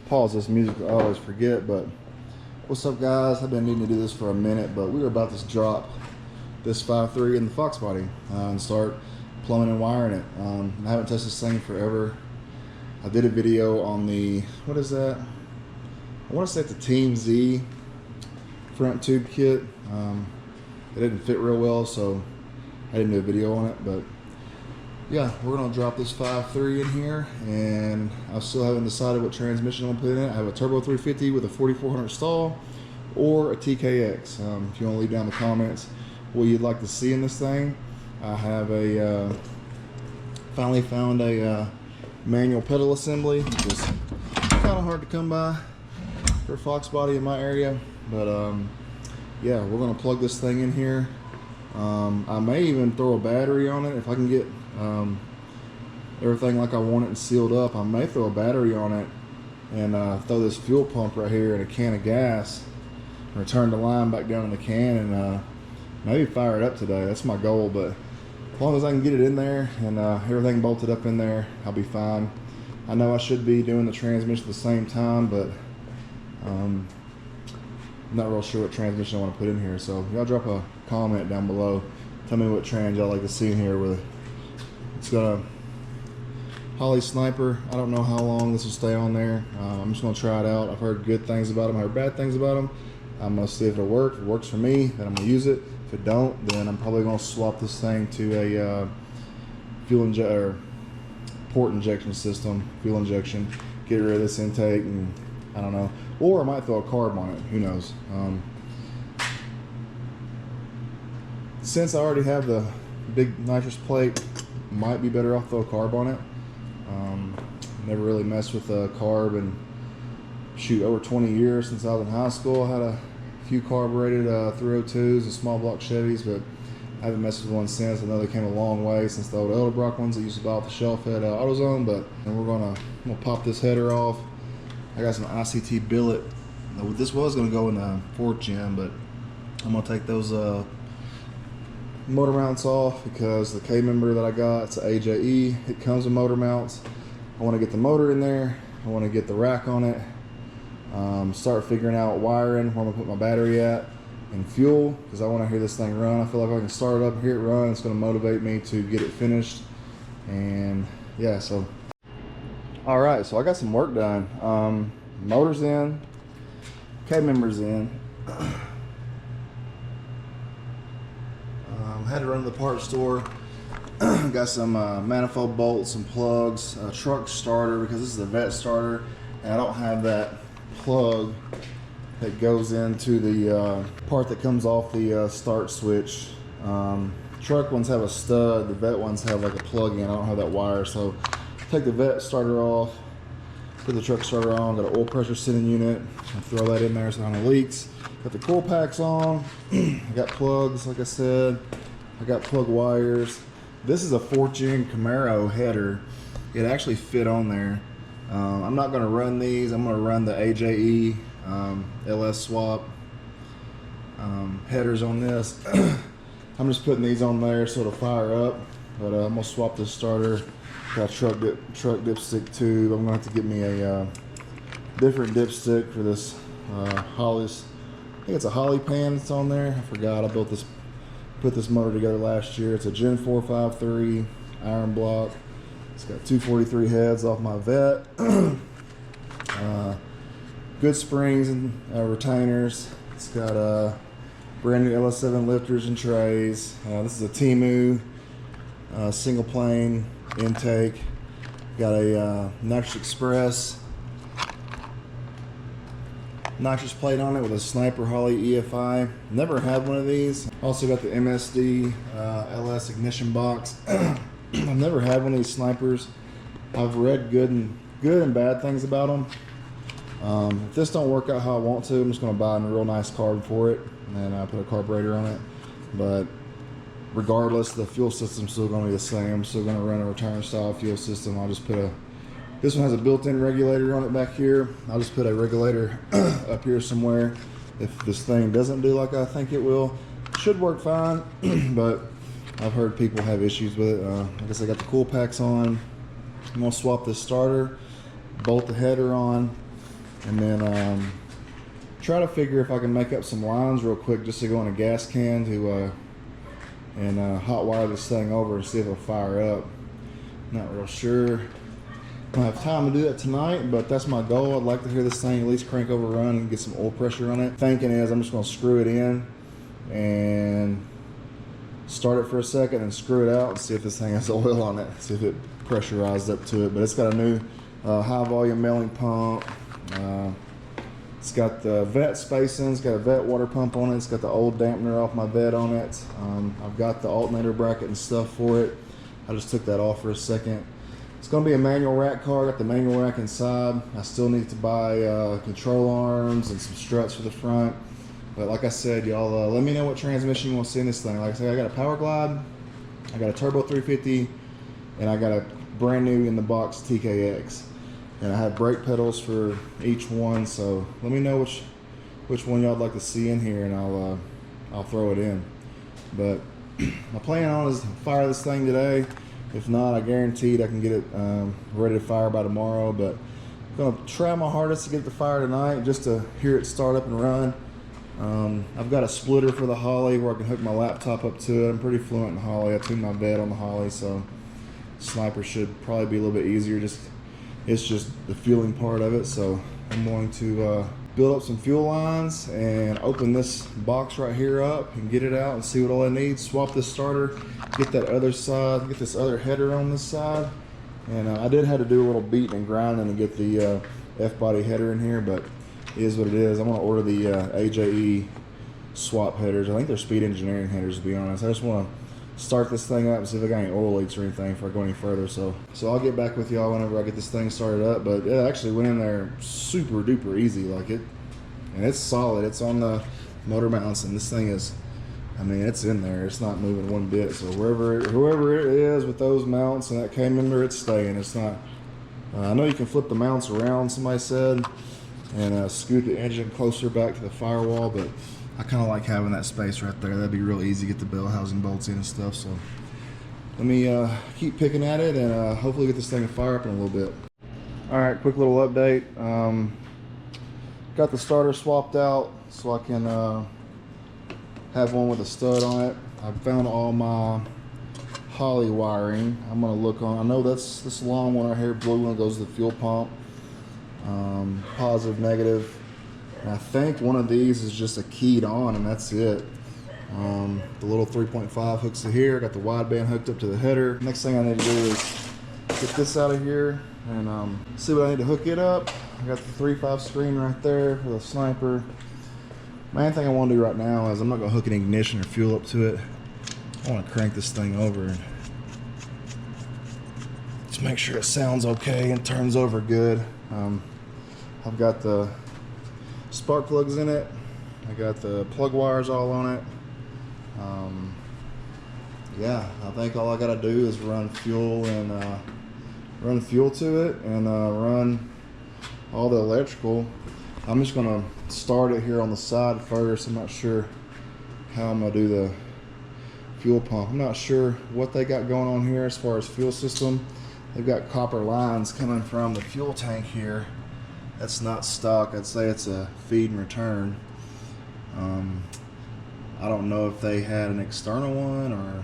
pause this music, I always forget. But what's up, guys? I've been needing to do this for a minute, but we were about to drop this 5.3 in the FoxBody and start plumbing and wiring it. I haven't touched this thing forever. I did a video on the, what is that? I want to say it's the GTeam Z front tube kit. It didn't fit real well, so I didn't do a video on it. But yeah, we're gonna drop this 5.3 in here, and I still haven't decided what transmission I'm gonna put in it. I have a turbo 350 with a 4400 stall, or a TKX. If you want to leave down in the comments what you'd like to see in this thing. I have a finally found a manual pedal assembly, which is kind of hard to come by for FoxBody in my area. But yeah, we're gonna plug this thing in here. I may even throw a battery on it if I can get everything like I want it and sealed up. I may throw a battery on it and throw this fuel pump right here and a can of gas, and return the line back down in the can, and maybe fire it up today. That's my goal. But as long as I can get it in there and everything bolted up in there, I'll be fine. I know I should be doing the transmission at the same time, but I'm not real sure what transmission I want to put in here. So y'all drop a comment down below. Tell me what trans y'all like to see in here. With it's got a Holley Sniper. I don't know how long this will stay on there. I'm just gonna try it out. I've heard good things about them, I heard bad things about them. I'm gonna see if it'll work. If it works for me, then I'm gonna use it. If it don't, then I'm probably gonna swap this thing to a port injection system, fuel injection. Get rid of this intake, and I don't know. Or I might throw a carb on it. Who knows? Since I already have the big nitrous plate, might be better off throw a carb on it. Never really messed with a carb in over 20 years since I was in high school. I had a few carbureted 302s and small block Chevys, but I haven't messed with one since. I know they came a long way since the old Edelbrock ones that used to buy off the shelf at AutoZone. But I'm gonna pop this header off. I got some ICT billet. This was gonna go in the 4th gen, but I'm gonna take those motor mounts off because the K member that I got, it's an AJE. It comes with motor mounts. I want to get the motor in there. I want to get the rack on it. Start figuring out wiring, where I'm gonna put my battery at, and fuel, because I want to hear this thing run. I feel like if I can start it up and hear it run, it's going to motivate me to get it finished. And yeah, so all right, so I got some work done. Motor's in, K member's in. Had to run to the parts store. Got some manifold bolts, some plugs, a truck starter, because this is a vette starter, and I don't have that plug that goes into the part that comes off the start switch. Truck ones have a stud, the vette ones have like a plug in. I don't have that wire, so take the vette starter off, put the truck starter on, got an oil pressure sending unit, I'll throw that in there so it leaks. Got the coil packs on. I got plugs, like I said. I got plug wires. This is a 4th gen Camaro header. It actually fit on there. I'm not going to run these. I'm going to run the AJE LS swap headers on this. I'm just putting these on there so it'll fire up. But I'm going to swap this starter. Got a truck dipstick tube. I'm going to have to get me a different dipstick for this Holley's. I think it's a Holley pan that's on there. I forgot. I put this motor together last year. It's a Gen 453 iron block. It's got 243 heads off my vette. Good springs and retainers. It's got brand new LS7 lifters and trays. This is a Temu single plane intake. Got a Nitrous Express nitrous plate on it with a Sniper Holley EFI. Never had one of these. Also got the MSD LS ignition box. I've never had one of these Snipers. I've read good and bad things about them. If this don't work out how I want to, I'm just going to buy a real nice carb for it, and then I put a carburetor on it. But regardless, the fuel system's still going to be the same. I'm still going to run a return style fuel system. I'll just put this one has a built-in regulator on it back here. I'll just put a regulator up here somewhere. If this thing doesn't do like I think it will, it should work fine. But I've heard people have issues with it. I guess I got the cool packs on. I'm gonna swap this starter, bolt the header on, and then try to figure if I can make up some lines real quick just to go in a gas can to and hot wire this thing over and see if it'll fire up. Not real sure. I don't have time to do that tonight, but that's my goal. I'd like to hear this thing at least crank over, run, and get some oil pressure on it. Thinking is I'm just going to screw it in and start it for a second and screw it out and see if this thing has oil on it, see if it pressurized up to it. But it's got a new high volume milling pump. It's got the vette spacing, it's got a vette water pump on it, it's got the old dampener off my vette on it. I've got the alternator bracket and stuff for it. I just took that off for a second. It's going to be a manual rack car. Got the manual rack inside. I still need to buy control arms and some struts for the front. But like I said, y'all, let me know what transmission you want to see in this thing. Like I said, I got a Power Glide, I got a Turbo 350, and I got a brand new in the box TKX. And I have brake pedals for each one. So let me know which one y'all'd like to see in here, and I'll throw it in. But my plan on is to fire this thing today. If not, I guaranteed I can get it ready to fire by tomorrow. But I'm going to try my hardest to get it to fire tonight just to hear it start up and run. I've got a splitter for the Holly where I can hook my laptop up to it. I'm pretty fluent in Holly. I tuned my bed on the Holly, so Sniper should probably be a little bit easier. It's just the fueling part of it. So I'm going to build up some fuel lines and open this box right here up and get it out and see what all I need. Swap this starter, get that other side, get this other header on this side. And I did have to do a little beating and grinding to get the F-body header in here, but it is what it is. I'm going to order the AJE swap headers. I think they're Speed Engineering headers, to be honest. I just want to start this thing up and see if I got any oil leaks or anything before I go any further. So I'll get back with y'all whenever I get this thing started up. But it actually went in there super duper easy, like it, and it's solid. It's on the motor mounts, and this thing is, I mean, it's in there. It's not moving one bit. So whoever it is with those mounts and that K member, it's staying. It's not. I know you can flip the mounts around, somebody said, and scoot the engine closer back to the firewall, but I kind of like having that space right there. That'd be real easy to get the bell housing bolts in and stuff. So let me keep picking at it and hopefully get this thing to fire up in a little bit. All right, quick little update. Got the starter swapped out so I can have one with a stud on it. I found all my Holly wiring. I'm gonna look on. I know that's this long one right here, blue one goes to the fuel pump. Positive, negative. And I think one of these is just a keyed on, and that's it. The little 3.5 hooks to here. Got the wideband hooked up to the header. Next thing I need to do is get this out of here and see what I need to hook it up. I got the 3.5 screen right there for the Sniper. Main thing I want to do right now is I'm not going to hook an ignition or fuel up to it. I want to crank this thing over and just make sure it sounds okay and turns over good. I've got the spark plugs in it. I got the plug wires all on it. Yeah, I think all I got to do is run fuel and run fuel to it and run all the electrical. I'm just gonna start it here on the side first. I'm not sure how I'm gonna do the fuel pump. I'm not sure what they got going on here as far as fuel system. They've got copper lines coming from the fuel tank here. That's not stock. I'd say it's a feed and return. I don't know if they had an external one or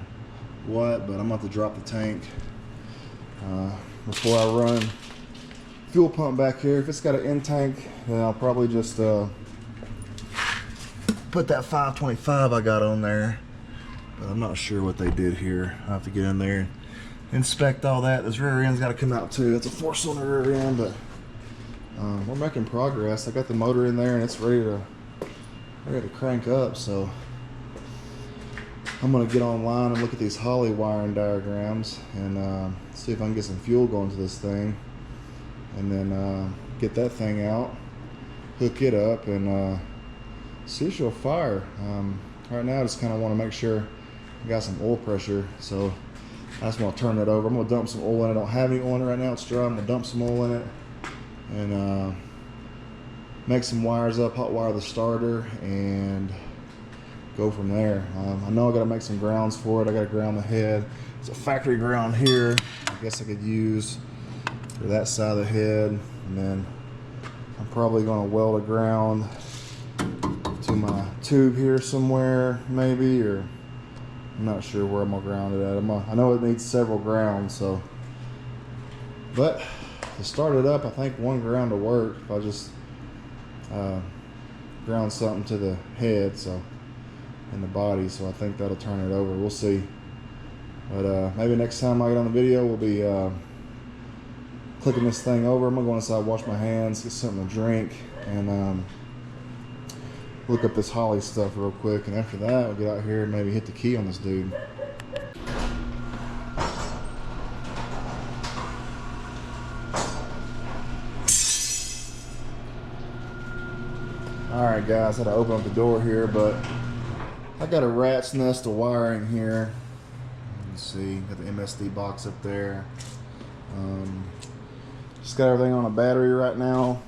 what, but I'm about to drop the tank before I run fuel pump back here. If it's got an end tank, then I'll probably just put that 525 I got on there. But I'm not sure what they did here. I'll have to get in there and inspect all that. This rear end's got to come out too. It's a 4-cylinder rear end, but we're making progress. I got the motor in there and it's ready to crank up. So I'm gonna get online and look at these Holly wiring diagrams and see if I can get some fuel going to this thing, and then get that thing out, hook it up, and see if she'll fire. Right now I just kind of want to make sure I got some oil pressure, so I just want to turn it over. I'm gonna dump some oil in it. I don't have any oil in it right now, it's dry. I'm gonna dump some oil in it and make some wires up, hot wire the starter, and go from there. I know I gotta make some grounds for it. I gotta ground the head. It's a factory ground here. I guess I could use for that side of the head, and then I'm probably going to weld a ground to my tube here somewhere, maybe, or I'm not sure where I'm gonna ground it at. I know it needs several grounds, so. But to start it up, I think one ground will work if I just ground something to the head, so, and the body. So I think that'll turn it over. We'll see. But maybe next time I get on the video, we'll be clicking this thing over. I'm gonna go inside, wash my hands, get something to drink, and look up this Holley stuff real quick. And after that, we'll get out here and maybe hit the key on this dude. Alright guys, I had to open up the door here, but I got a rat's nest of wiring here. You can see, got the MSD box up there. Just got everything on a battery right now.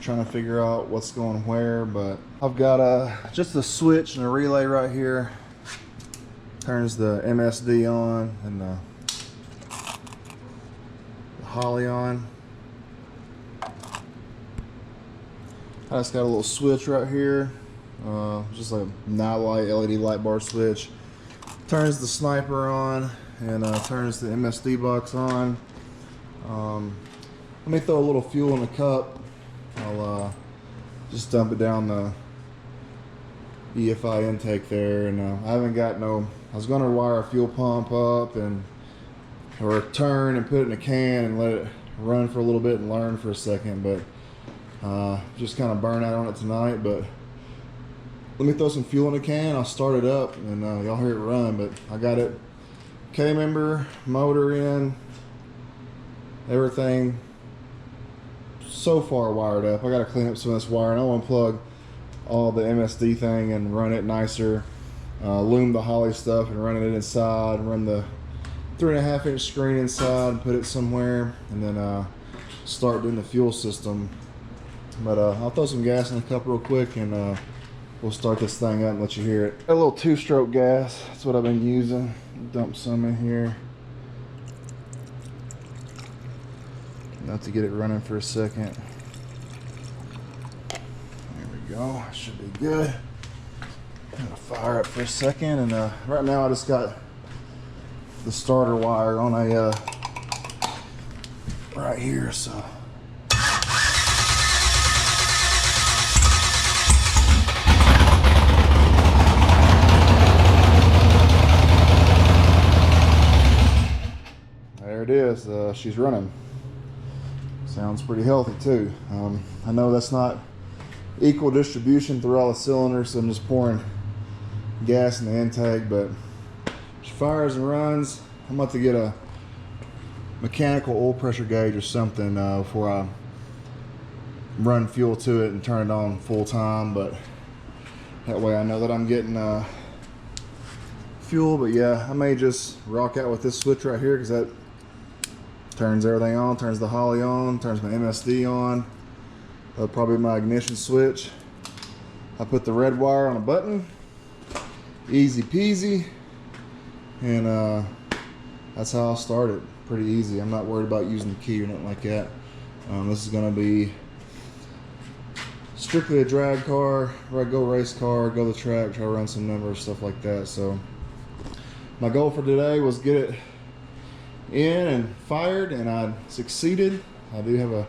Trying to figure out what's going where, but I've got just a switch and a relay right here. Turns the MSD on and the Holley on. I just got a little switch right here, just like a night light, LED light bar switch. Turns the sniper on and turns the MSD box on. Let me throw a little fuel in the cup. I'll just dump it down the EFI intake there, and I haven't got no. I was going to wire a fuel pump up or turn and put it in a can and let it run for a little bit and learn for a second, but. Just kind of burn out on it tonight, but let me throw some fuel in the can. I'll start it up and y'all hear it run. But I got it K-member, motor in, everything so far wired up. I got to clean up some of this wire, and I want to plug all the MSD thing and run it nicer, loom the Holley stuff and run it inside, and run the 3.5-inch screen inside and put it somewhere, and then start doing the fuel system. But I'll throw some gas in the cup real quick, and we'll start this thing up and let you hear it. A little 2-stroke gas, that's what I've been using. Dump some in here. Enough to get it running for a second. There we go, should be good. I'm gonna fire up for a second, and right now I just got the starter wire on a right here, so. There it is. She's running. Sounds pretty healthy too. I know that's not equal distribution through all the cylinders, so I'm just pouring gas in the intake, but she fires and runs. I'm about to get a mechanical oil pressure gauge or something before I run fuel to it and turn it on full time, but that way I know that I'm getting fuel. But yeah, I may just rock out with this switch right here, because that turns everything on, turns the Holley on, turns my MSD on. That'll probably be my ignition switch. I put the red wire on a button, easy peasy, and that's how I'll start it. Pretty easy. I'm not worried about using the key or nothing like that. This is going to be strictly a drag car, where I go race car, go the track, try to run some numbers, stuff like that. So my goal for today was get it in and fired, and I succeeded. I do have a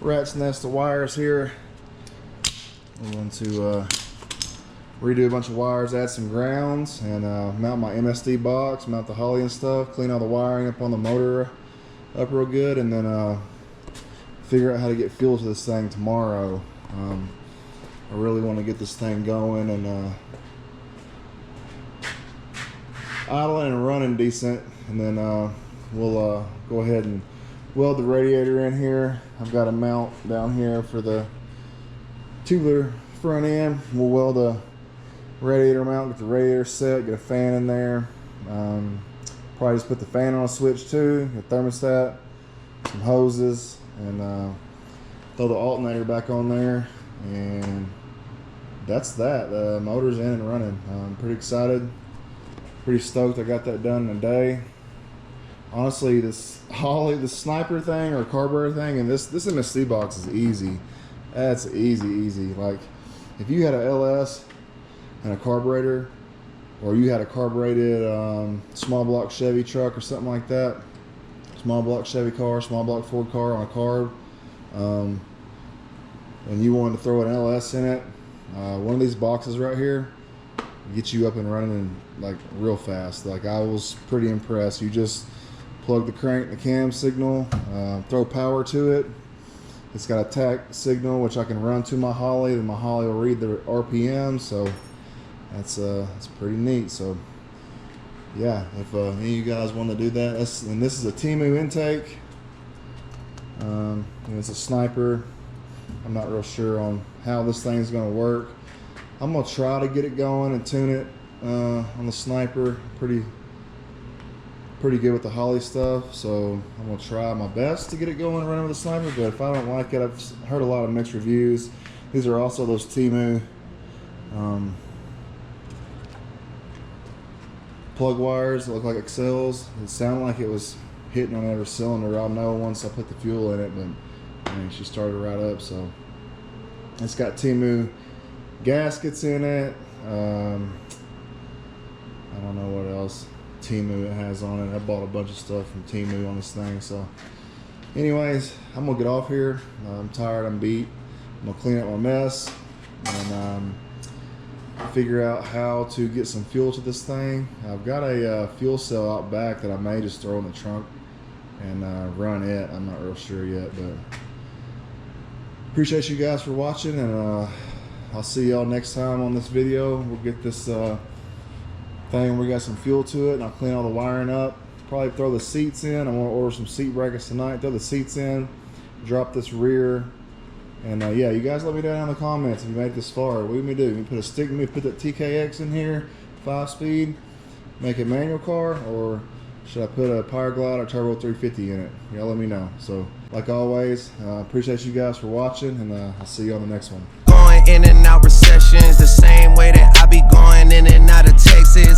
rat's nest of wires here. I'm going to redo a bunch of wires, add some grounds, and mount my MSD box, mount the Holley and stuff, clean all the wiring up on the motor up real good, and then figure out how to get fuel to this thing tomorrow. I really want to get this thing going and idling and running decent, and then we'll go ahead and weld the radiator in here. I've got a mount down here for the tubular front end. We'll weld a radiator mount, get the radiator set, get a fan in there. Probably just put the fan on a switch too, a thermostat, some hoses, and throw the alternator back on there, and that's that. The motor's in and running. I'm pretty excited, pretty stoked I got that done in a day. honestly, this Holly, the sniper thing or carburetor thing, and this MSD box is easy. That's easy. Like, if you had a LS and a carburetor, or you had a carbureted small block Chevy truck or something like that, small block Chevy car, small block Ford car on a carb, and you wanted to throw an LS in it, one of these boxes right here get you up and running like real fast. Like, I was pretty impressed. You just plug the crank, the cam signal, throw power to it. It's got a tach signal which I can run to my Holly, and my Holly will read the RPM. So that's pretty neat. So yeah, if any of you guys want to do that, and this is a Temu intake, and it's a sniper. I'm not real sure on how this thing's going to work. I'm going to try to get it going and tune it on the sniper. Pretty good with the Holly stuff, so I'm going to try my best to get it going and running with the sniper. But if I don't like it, I've heard a lot of mixed reviews. These are also those Temu plug wires that look like Excels. It sounded like it was hitting on every cylinder. I'll know once I put the fuel in it, but I mean, she started right up. So it's got Temu gaskets in it. I don't know what else Temu it has on it. I bought a bunch of stuff from Temu on this thing. So anyways, I'm gonna get off here. I'm tired, I'm beat. I'm gonna clean up my mess and figure out how to get some fuel to this thing. I've got a fuel cell out back that I may just throw in the trunk and run it. I'm not real sure yet, but appreciate you guys for watching, and I'll see y'all next time on this video. We'll get this thing, we got some fuel to it, and I'll clean all the wiring up. Probably throw the seats in. I'm gonna order some seat brackets tonight. Throw the seats in, drop this rear, and yeah, you guys let me know down in the comments if you made it this far. What do we do? We put a stick, we put that TKX in here, 5-speed, make it manual car, or should I put a Power Glide or Turbo 350 in it? Y'all let me know. So like always, appreciate you guys for watching, and I'll see you on the next one. Going in and out recessions the same way that I be going in and out of Texas.